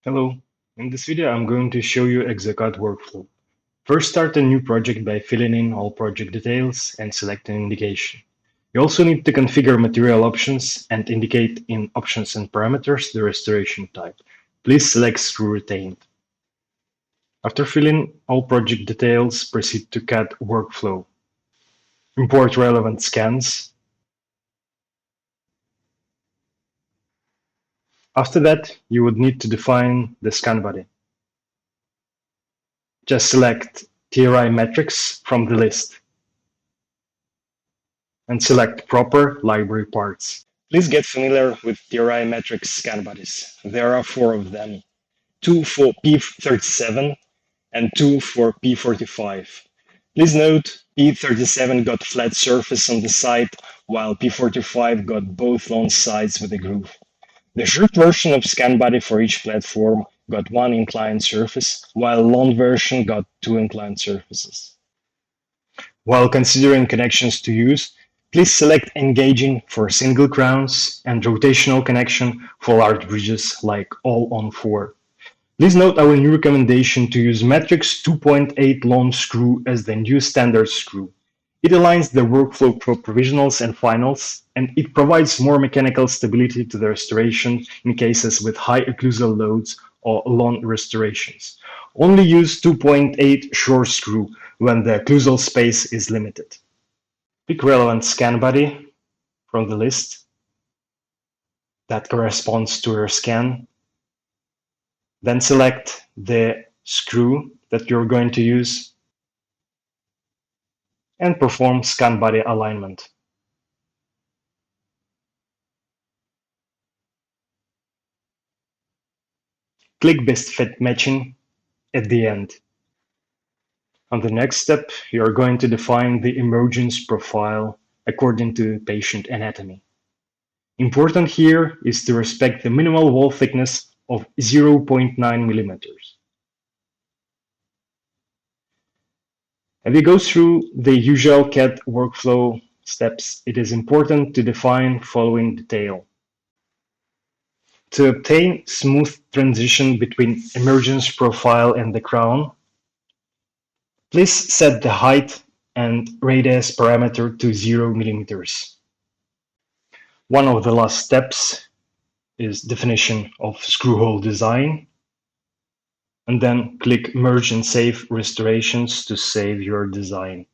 Hello, in this video I'm going to show you exocad workflow. First, start a new project by filling in all project details and select an indication. You also need to configure material options and indicate in options and parameters the restoration type. Please select screw retained. After filling all project details, proceed to CAD workflow. Import relevant scans. After that, you would need to define the scan body. Just select TRI metrics from the list and select proper library parts. Please get familiar with TRI metrics scan bodies. There are four of them, two for P37 and two for P45. Please note P37 got flat surface on the side, while P45 got both long sides with a groove. The short version of scan body for each platform got one inclined surface, while long version got two inclined surfaces. While considering connections to use, please select engaging for single crowns and rotational connection for large bridges like all on 4. Please note our new recommendation to use Matrix 2.8 long screw as the new standard screw. It aligns the workflow for provisionals and finals, and it provides more mechanical stability to the restoration in cases with high occlusal loads or long restorations. Only use 2.8 short screw when the occlusal space is limited. Pick relevant scan body from the list that corresponds to your scan. Then select the screw that you're going to use and perform scan body alignment. Click Best Fit Matching at the end. On the next step, you are going to define the emergence profile according to patient anatomy. Important here is to respect the minimal wall thickness of 0.9 millimeters. As we go through the usual CAD workflow steps, it is important to define following detail. To obtain smooth transition between emergence profile and the crown, please set the height and radius parameter to 0 millimeters. One of the last steps is definition of screw hole design, and then click Merge and Save Restorations to save your design.